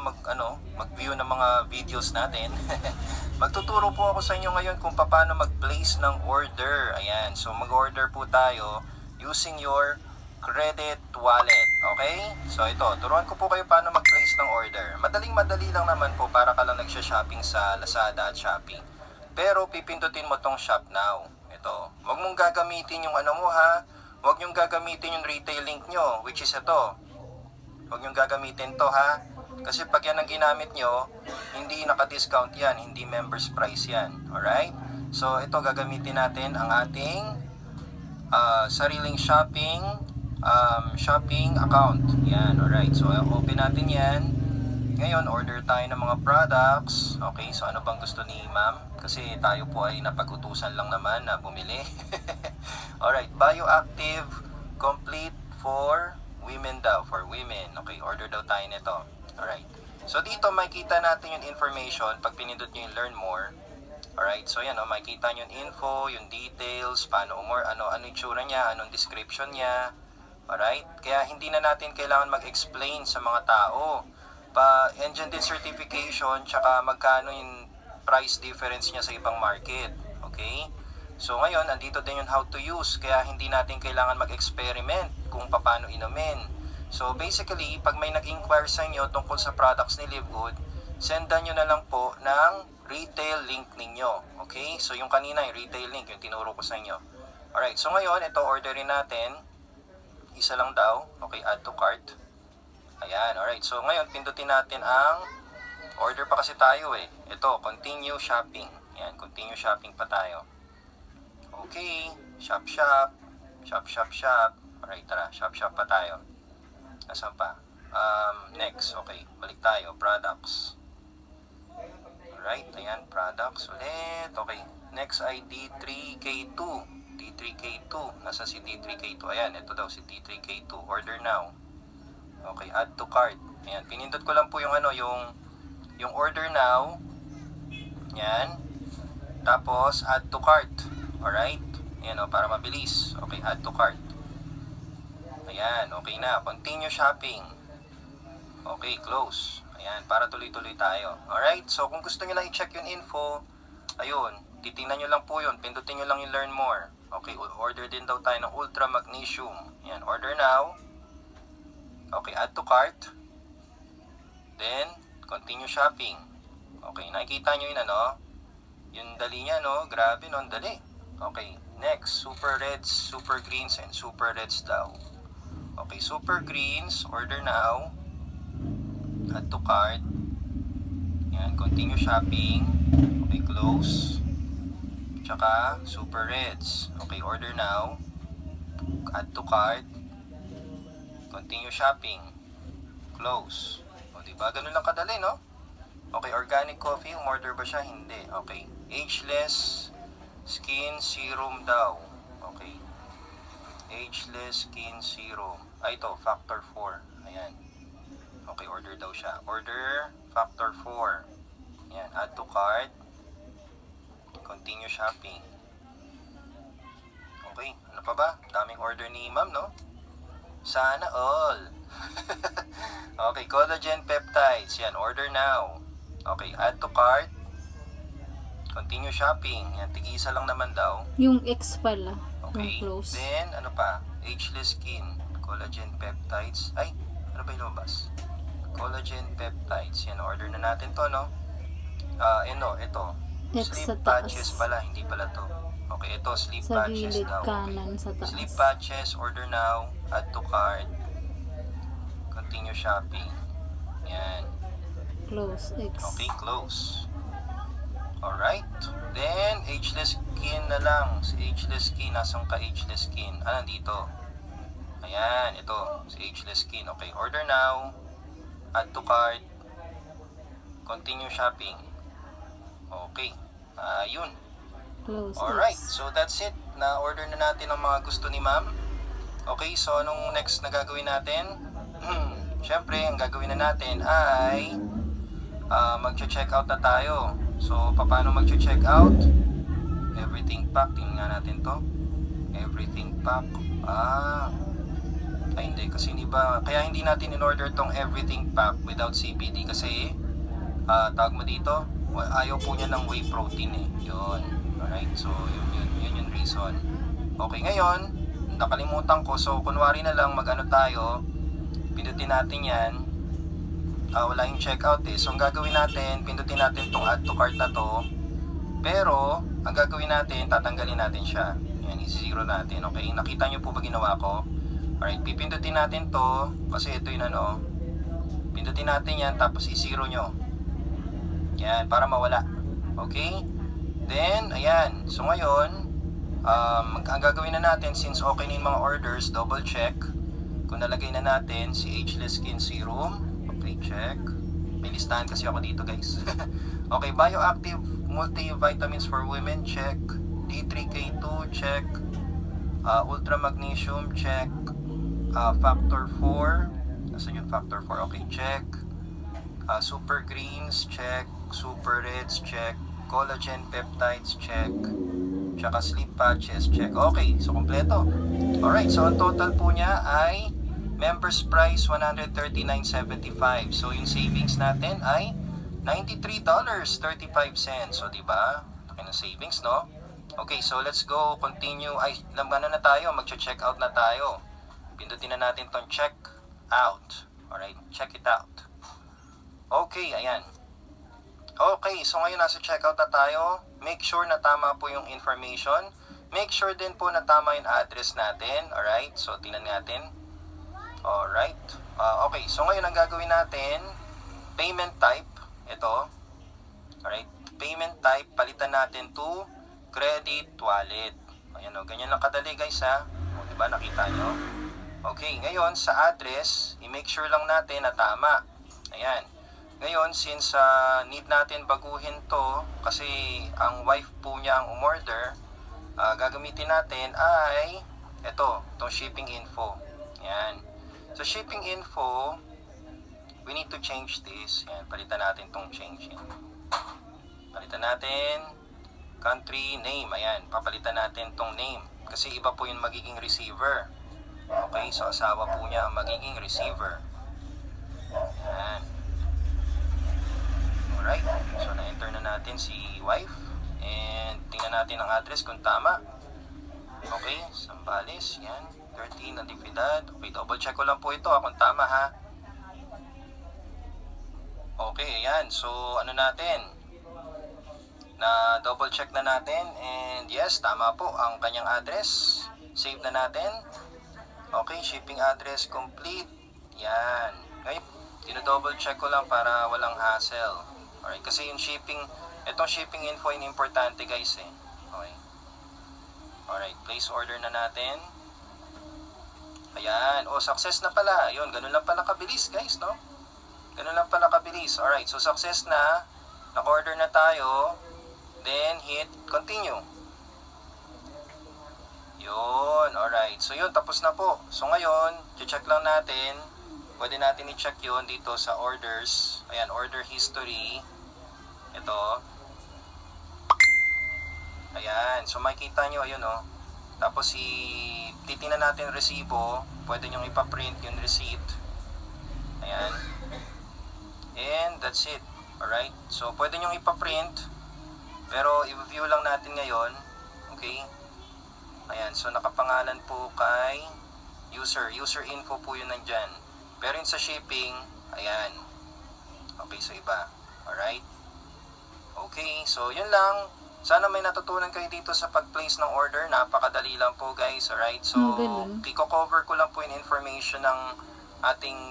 mag-view ng mga videos natin. Magtuturo po ako sa inyo ngayon kung paano mag-place ng order. Ayan, so mag-order po tayo using your credit wallet. Okay? So ito, turuan ko po kayo paano mag-place ng order. Madaling-madali lang naman po para ka lang nagsha-shopping sa Lazada at Shopee. Pero pipindutin mo tong shop now. Ito, wag mong gagamitin yung ano mo ha. Wag nyong gagamitin yung retail link nyo, which is ito. Huwag niyong gagamitin to ha. Kasi pag yan ang ginamit nyo, hindi naka-discount yan, hindi members price yan. Alright? So ito gagamitin natin ang ating sariling shopping account. Yan, alright. So open natin yan. Ngayon, order tayo ng mga products. Okay, so ano bang gusto ni ma'am? Kasi tayo po ay napag-utusan lang naman na bumili. Alright, Bioactive Complete for women daw, for women. Okay, order daw tayo nito. Alright. So dito makikita natin yung information pag pinindot nyo yung learn more. Alright, so yan, makikita nyo yung info, yung details, paano ano yung itsura niya, anong description niya. Alright, kaya hindi na natin kailangan mag-explain sa mga tao. Engine din certification, tsaka magkano yung price difference niya sa ibang market. Okay? So ngayon, andito din yung how to use, kaya hindi natin kailangan mag-experiment kung paano inumin. So basically, pag may nag-inquire sa inyo tungkol sa products ni Livegood, sendan nyo na lang po ng retail link ninyo. Okay? So yung kanina, yung retail link, yung tinuro ko sa inyo. Alright, so ngayon, ito orderin natin. Isa lang daw. Okay, add to cart. Ayan, alright. So ngayon, pindutin natin ang order pa kasi tayo eh. Ito, continue shopping. Ayan, continue shopping pa tayo. Okay, shop. Alright, tara, shop pa tayo. Nasaan pa? Next, okay, balik tayo, products. Alright, ayan, products ulit. Okay, next ay D3K2. D3K2, nasa si D3K2? Ayan, ito daw si D3K2. Order now. Okay, add to cart. Ayan, pinindot ko lang po yung yung order now. Ayan. Tapos, add to cart. Alright? Ayan para mabilis. Okay, add to cart. Ayan, okay na. Continue shopping. Okay, close. Ayan, para tuloy-tuloy tayo. Alright? So, kung gusto nyo lang i-check yung info, ayun, titingnan nyo lang po yun. Pindutin nyo lang yung learn more. Okay, order din daw tayo ng Ultra Magnesium. Ayan, order now. Okay, add to cart. Then, continue shopping. Okay, nakikita nyo yun yung dali niya grabe ang dali. Okay, next, super reds, super greens, and super reds daw. Okay, super greens, order now. Add to cart. Yan, continue shopping. Okay, close. Tsaka, super reds. Okay, order now. Add to cart. Continue shopping. Close. O, diba? Ganun lang kadali, no? Okay, organic coffee. Umorder ba siya? Hindi. Okay. Ageless skin serum daw. Okay. Ageless skin serum. Ito, factor 4. Ayan. Okay, order daw siya. Order factor 4. Ayan, add to cart. Continue shopping. Okay, ano pa ba? Daming order ni ma'am, no? Sana all. Okay, collagen peptides. Yan, order now. Okay, add to cart. Continue shopping. Yan, tig-isa lang naman daw. Yung X pala. Okay, yung close. then, ano pa? Ageless skin. Collagen peptides. Ay, ano ba yung lumabas? Collagen peptides. Yan, order na natin to, no? Ito. X sa Sleep taas. patches pala, hindi pala to. Okay, ito, sleep Sa patches gilid daw. kanan sa taas. Sleep patches, order now. Add to cart. Continue shopping. Yan. Close. X. Okay, close. Alright. Then, ageless skin na lang. Si ageless skin. Nasaan ka ageless skin? Nandito. Ayan, ito. Si ageless skin. Okay, order now. Add to cart. Continue shopping. Okay. Yun. Close. Alright. X. So, that's it. Na-order na natin ang mga gusto ni ma'am. Okay, so anong next na gagawin natin? Siyempre, ang gagawin na natin ay mag-check out na tayo. So, paano mag-check out? Everything pack. Tingnan nga natin to. Everything pack. Ay hindi, kasi hindi ba, kaya hindi natin in-order tong everything pack without CBD kasi tawag mo dito, ayaw po niya ng whey protein eh. Yun. Alright, so yun yung reason. Okay, ngayon, nakalimutan ko, so kunwari na lang mag-ano tayo, pindutin natin yan, wala yung checkout eh. So ang gagawin natin, pindutin natin tong add to cart na to, pero ang gagawin natin, tatanggalin natin siya. Yan, isi-zero natin. Okay, nakita nyo po ba ginawa ko? Alright, pipindutin natin to, kasi ito yung ano, pindutin natin yan, tapos i-zero nyo. Yan, para mawala. Okay? Then, ayan. So ngayon, ang gagawin na natin, since okay na yung mga orders, double check. Kung nalagay na natin si Ageless Skin Serum. Okay, check. May listahan kasi ako dito, guys. Okay, Bioactive Multivitamins for Women, check. D3K2, check. Ultra Magnesium, check. Factor 4. Nasaan yung Factor 4? Okay, check. Super Greens, check. Super Reds, check. Collagen Peptides, check. Tsaka Sleep Patches, check. Okay, so kompleto. Alright, so ang total po niya ay members price $139.75. So yung savings natin ay $93.35. So diba? Laki ng savings, no? Okay, so let's go continue. Ay, ano na tayo? Magche-check out na tayo. Pindutin na natin tong check out. Alright, check it out. Okay, ayan. Okay, so ngayon nasa checkout na tayo. Make sure na tama po yung information. Make sure din po na tama yung address natin. Alright, so tingnan natin. Alright. Okay, so ngayon ang gagawin natin, payment type. Ito. Alright, payment type, palitan natin to credit wallet. Ayan o, ganyan lang kadali guys ha. O, diba nakita nyo? Okay, ngayon sa address, i-make sure lang natin na tama. Ayan. Ngayon, since need natin baguhin to, kasi ang wife po niya ang umorder, gagamitin natin ay itong shipping info. Ayan. So, shipping info, we need to change this. Ayan, palitan natin tong change. Yan. Palitan natin country name. Ayan, papalitan natin tong name. Kasi iba po yung magiging receiver. Okay, so asawa po niya ang magiging receiver. Ayan. Alright, so na-enter na natin si wife. And tingnan natin ang address kung tama. Okay, Sambales, yan. 13 Natividad. Okay, double check ko lang po ito kung tama ha. Okay, ayan. So, ano natin? Na double check na natin. And yes, tama po ang kanyang address. Save na natin. Okay, shipping address complete. Yan. Ngayon, dino-double check ko lang para walang hassle. Alright, kasi yung shipping, itong shipping info yung importante guys eh. Okay. Alright, place order na natin. Ayan, success na pala. Yun, ganun lang pala kabilis guys, no? Ganun lang pala kabilis. Alright, so success na. Naka-order na tayo. Then, hit continue. Yun, alright. So yun, tapos na po. So ngayon, check lang natin. Pwede natin i-check yun dito sa orders. Ayan, order history. Ito. Ayan, so makikita nyo, ayun o. Tapos titingnan natin resibo. Pwede nyo ipaprint yung receipt. Ayan. And that's it. Alright, so pwede nyo ipaprint. Pero i-view lang natin ngayon. Okay. Ayan, so nakapangalan po kay user. User info po yun nandyan. Pero yun sa shipping, ayan. Okay, so iba. Alright? Okay, so yun lang. Sana may natutunan kayo dito sa pag-place ng order. Napakadali lang po guys. Alright, so Ganun. i-cover ko lang po yung information ng ating